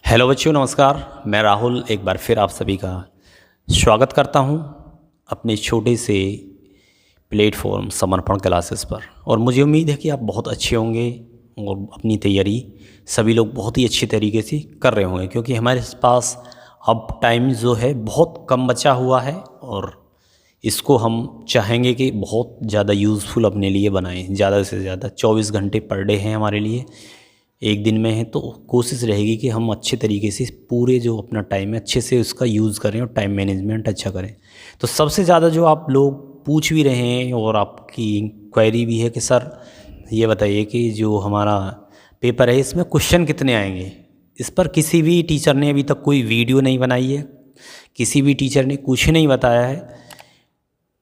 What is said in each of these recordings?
Hello बच्चों, नमस्कार। मैं राहुल एक बार फिर आप सभी का स्वागत करता हूं अपने छोटे से प्लेटफॉर्म समर्पण क्लासेस पर। और मुझे उम्मीद है कि आप बहुत अच्छे होंगे और अपनी तैयारी सभी लोग बहुत ही अच्छी तरीके से कर रहे होंगे, क्योंकि हमारे पास अब टाइम जो है बहुत कम बचा हुआ है और इसको हम चाहेंगे कि बहुत ज़्यादा यूज़फुल अपने लिए बनाएं। ज़्यादा से ज़्यादा 24 घंटे पर डे हैं हमारे लिए, एक दिन में है, तो कोशिश रहेगी कि हम अच्छे तरीके से पूरे जो अपना टाइम है अच्छे से उसका यूज़ करें और टाइम मैनेजमेंट अच्छा करें। तो सबसे ज़्यादा जो आप लोग पूछ भी रहे हैं और आपकी क्वेरी भी है कि सर ये बताइए कि जो हमारा पेपर है इसमें क्वेश्चन कितने आएंगे। इस पर किसी भी टीचर ने अभी तक कोई वीडियो नहीं बनाई है, किसी भी टीचर ने कुछ नहीं बताया है।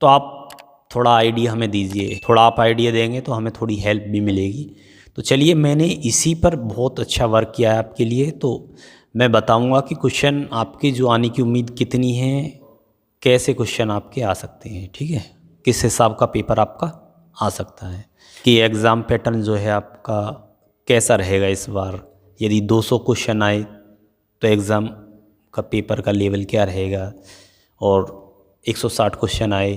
तो आप थोड़ा आइडिया हमें दीजिए, थोड़ा आप आइडिया देंगे तो हमें थोड़ी हेल्प भी मिलेगी। तो चलिए, मैंने इसी पर बहुत अच्छा वर्क किया है आपके लिए। तो मैं बताऊंगा कि क्वेश्चन आपके जो आने की उम्मीद कितनी है, कैसे क्वेश्चन आपके आ सकते हैं, ठीक है, किस हिसाब का पेपर आपका आ सकता है, कि एग्ज़ाम पैटर्न जो है आपका कैसा रहेगा इस बार। यदि 200 क्वेश्चन आए तो एग्ज़ाम का पेपर का लेवल क्या रहेगा, और 160 क्वेश्चन आए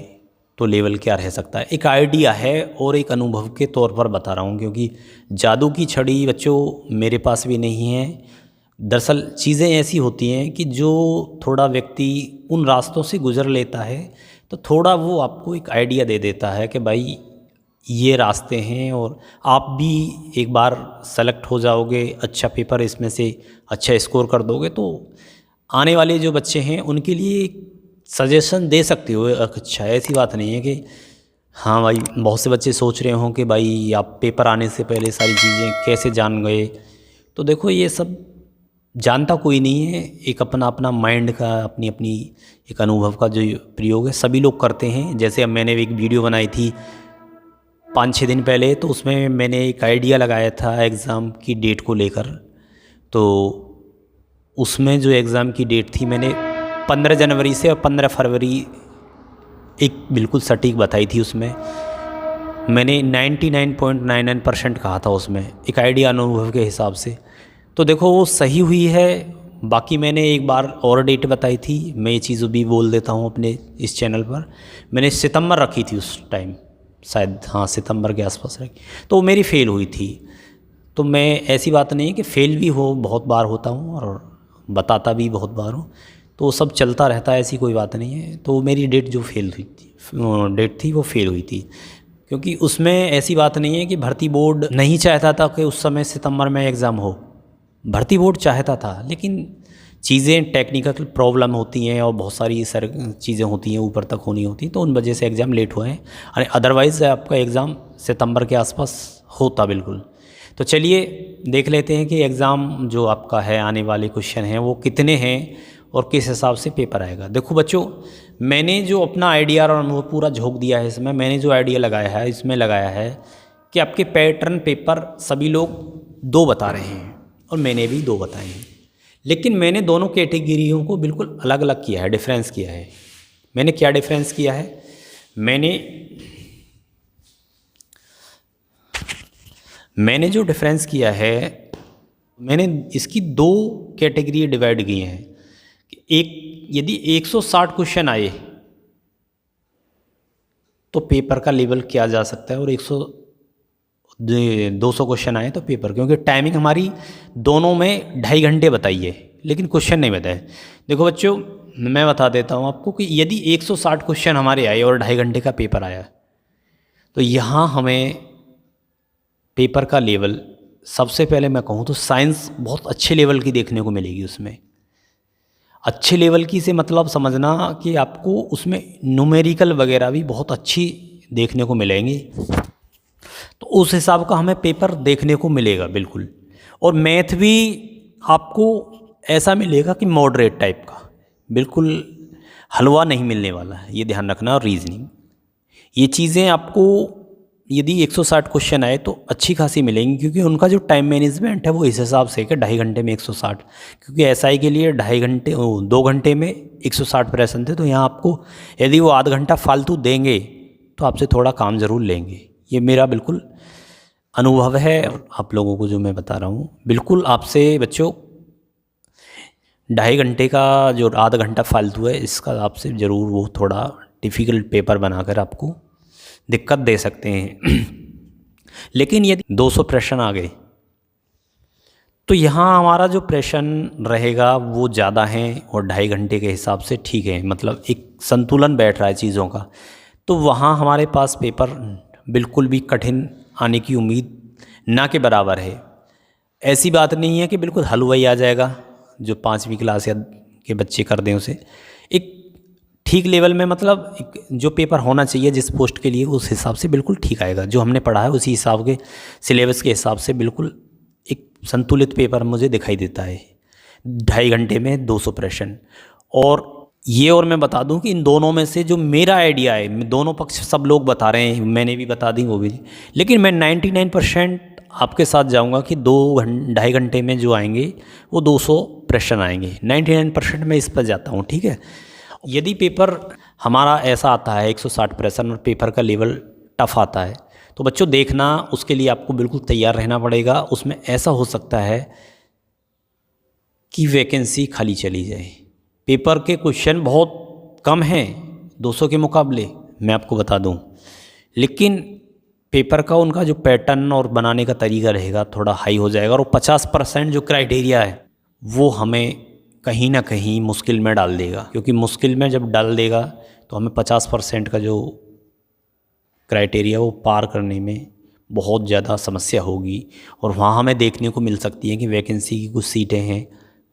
तो लेवल क्या रह सकता है। एक आइडिया है और एक अनुभव के तौर पर बता रहा हूँ, क्योंकि जादू की छड़ी बच्चों मेरे पास भी नहीं है। दरअसल चीज़ें ऐसी होती हैं कि जो थोड़ा व्यक्ति उन रास्तों से गुजर लेता है तो थोड़ा वो आपको एक आइडिया दे देता है कि भाई ये रास्ते हैं और आप भी एक बार सेलेक्ट हो जाओगे, अच्छा पेपर इसमें से अच्छा स्कोर कर दोगे तो आने वाले जो बच्चे हैं उनके लिए सजेशन दे सकते हो। अच्छा, ऐसी बात नहीं है कि हाँ भाई, बहुत से बच्चे सोच रहे हों कि भाई आप पेपर आने से पहले सारी चीज़ें कैसे जान गए। तो देखो, ये सब जानता कोई नहीं है, एक अपना अपना माइंड का, अपनी अपनी एक अनुभव का जो प्रयोग है सभी लोग करते हैं। जैसे अब मैंने एक वीडियो बनाई थी 5-6 दिन पहले, तो उसमें मैंने एक आइडिया लगाया था एग्ज़ाम की डेट को लेकर। तो उसमें जो एग्ज़ाम की डेट थी मैंने 15 जनवरी से और 15 फरवरी एक बिल्कुल सटीक बताई थी। उसमें मैंने 99.99% कहा था उसमें, एक आइडिया अनुभव के हिसाब से। तो देखो वो सही हुई है। बाकी मैंने एक बार और डेट बताई थी, मैं ये चीज़ भी बोल देता हूँ अपने इस चैनल पर। मैंने सितंबर रखी थी उस टाइम, शायद हाँ सितंबर के आसपास रखी, तो वो मेरी फ़ेल हुई थी। तो मैं, ऐसी बात नहीं है कि फ़ेल भी हो, बहुत बार होता हूँ और बताता भी बहुत बार हूँ, तो वो सब चलता रहता है, ऐसी कोई बात नहीं है। तो मेरी डेट जो फेल हुई थी, डेट थी वो फेल हुई थी, क्योंकि उसमें ऐसी बात नहीं है कि भर्ती बोर्ड नहीं चाहता था कि उस समय सितंबर में एग्ज़ाम हो। भर्ती बोर्ड चाहता था, लेकिन चीज़ें टेक्निकल प्रॉब्लम होती हैं और बहुत सारी चीज़ें होती हैं ऊपर तक होनी होती हैं, तो उन वजह से एग्ज़ाम लेट हुए हैं। अरे अदरवाइज़ आपका एग्ज़ाम सितंबर के आसपास होता बिल्कुल। तो चलिए देख लेते हैं कि एग्ज़ाम जो आपका है, आने वाले क्वेश्चन हैं वो कितने हैं और किस हिसाब से पेपर आएगा। देखो बच्चों, मैंने जो अपना आइडिया और वो पूरा झोंक दिया है इसमें, मैंने जो आइडिया लगाया है इसमें लगाया है कि आपके पैटर्न पेपर सभी लोग 2 बता रहे हैं और मैंने भी 2 बताए हैं, लेकिन मैंने दोनों कैटेगरियों को बिल्कुल अलग अलग किया है, डिफरेंस किया है। मैंने क्या डिफरेंस किया है, मैंने जो डिफरेंस किया है, मैंने इसकी 2 कैटेगरी डिवाइड की हैं। एक, यदि 160 क्वेश्चन आए तो पेपर का लेवल किया जा सकता है, और 200 क्वेश्चन आए तो पेपर, क्योंकि टाइमिंग हमारी दोनों में 2.5 घंटे बताई है, लेकिन क्वेश्चन नहीं बताए। देखो बच्चों, मैं बता देता हूँ आपको कि यदि 160 क्वेश्चन हमारे आए और 2.5 घंटे का पेपर आया, तो यहाँ हमें पेपर का लेवल, सबसे पहले मैं कहूँ तो साइंस बहुत अच्छे लेवल की देखने को मिलेगी उसमें। अच्छे लेवल की से मतलब समझना कि आपको उसमें न्यूमेरिकल वगैरह भी बहुत अच्छी देखने को मिलेंगी, तो उस हिसाब का हमें पेपर देखने को मिलेगा बिल्कुल। और मैथ भी आपको ऐसा मिलेगा कि मॉडरेट टाइप का, बिल्कुल हलवा नहीं मिलने वाला है, ये ध्यान रखना। और रीजनिंग, ये चीज़ें आपको यदि 160 क्वेश्चन आए तो अच्छी खासी मिलेंगी, क्योंकि उनका जो टाइम मैनेजमेंट है वो इस हिसाब से कि 2.5 घंटे में 160, क्योंकि एसआई के लिए 2.5 घंटे 2 घंटे में 160 प्रश्न थे। तो यहाँ आपको यदि वो आधा घंटा फालतू देंगे तो आपसे थोड़ा काम ज़रूर लेंगे। ये मेरा बिल्कुल अनुभव है, आप लोगों को जो मैं बता रहा हूँ बिल्कुल आपसे बच्चों 2.5 घंटे का जो आधा घंटा फालतू है, इसका आपसे ज़रूर वो थोड़ा डिफ़िकल्ट पेपर बनाकर आपको दिक्कत दे सकते हैं। लेकिन यदि 200 प्रश्न आ गए तो यहाँ हमारा जो प्रश्न रहेगा वो ज़्यादा है और 2.5 घंटे के हिसाब से ठीक है, मतलब एक संतुलन बैठ रहा है चीज़ों का। तो वहाँ हमारे पास पेपर बिल्कुल भी कठिन आने की उम्मीद ना के बराबर है। ऐसी बात नहीं है कि बिल्कुल हलवाई आ जाएगा जो 5वीं क्लास या के बच्चे कर दें उसे। एक ठीक लेवल में, मतलब एक जो पेपर होना चाहिए जिस पोस्ट के लिए, उस हिसाब से बिल्कुल ठीक आएगा। जो हमने पढ़ा है उसी हिसाब के सिलेबस के हिसाब से बिल्कुल एक संतुलित पेपर मुझे दिखाई देता है 2.5 घंटे में 200 प्रश्न। और ये और मैं बता दूं कि इन दोनों में से जो मेरा आइडिया है, दोनों पक्ष सब लोग बता रहे हैं, मैंने भी बता दी वो भी, लेकिन मैं 99% आपके साथ जाऊंगा कि 2-2.5 घंटे में जो आएंगे वो 200 प्रश्न आएंगे। 99% मैं इस पर जाता हूँ, ठीक है। यदि पेपर हमारा ऐसा आता है 160 प्रश्न और पेपर का लेवल टफ आता है, तो बच्चों देखना, उसके लिए आपको बिल्कुल तैयार रहना पड़ेगा। उसमें ऐसा हो सकता है कि वैकेंसी खाली चली जाए। पेपर के क्वेश्चन बहुत कम हैं 200 के मुकाबले, मैं आपको बता दूं, लेकिन पेपर का उनका जो पैटर्न और बनाने का तरीका रहेगा थोड़ा हाई हो जाएगा। और 50% जो क्राइटेरिया है वो हमें कहीं ना कहीं मुश्किल में डाल देगा, क्योंकि मुश्किल में जब डाल देगा तो हमें 50% का जो क्राइटेरिया वो पार करने में बहुत ज़्यादा समस्या होगी। और वहाँ हमें देखने को मिल सकती है कि वैकेंसी की कुछ सीटें हैं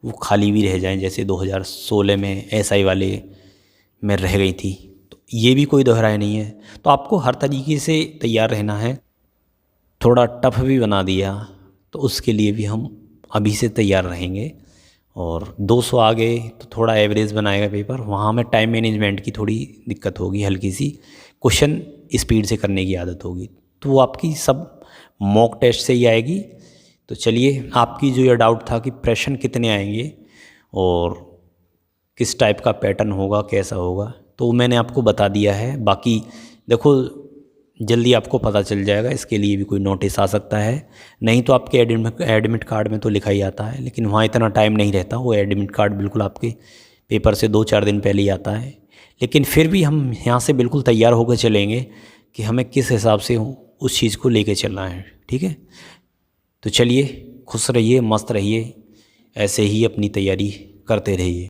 वो खाली भी रह जाएं, जैसे 2016 में SI वाले में रह गई थी। तो ये भी कोई दोहराया नहीं है। तो आपको हर तरीके से तैयार रहना है। थोड़ा टफ भी बना दिया तो उसके लिए भी हम अभी से तैयार रहेंगे। और 200 आ गए तो थोड़ा एवरेज बनाएगा पेपर, वहाँ हमें टाइम मैनेजमेंट की थोड़ी दिक्कत होगी, हल्की सी क्वेश्चन स्पीड से करने की आदत होगी, तो वो आपकी सब मॉक टेस्ट से ही आएगी। तो चलिए, आपकी जो ये डाउट था कि प्रश्न कितने आएंगे और किस टाइप का पैटर्न होगा, कैसा होगा, तो मैंने आपको बता दिया है। बाकी देखो, जल्दी आपको पता चल जाएगा। इसके लिए भी कोई नोटिस आ सकता है, नहीं तो आपके एडमिट कार्ड में तो लिखा ही आता है, लेकिन वहाँ इतना टाइम नहीं रहता। वो एडमिट कार्ड बिल्कुल आपके पेपर से 2-4 दिन पहले ही आता है। लेकिन फिर भी हम यहाँ से बिल्कुल तैयार होकर चलेंगे कि हमें किस हिसाब से उस चीज़ को लेके चलना है, ठीक है। तो चलिए, खुश रहिए, मस्त रहिए, ऐसे ही अपनी तैयारी करते रहिए।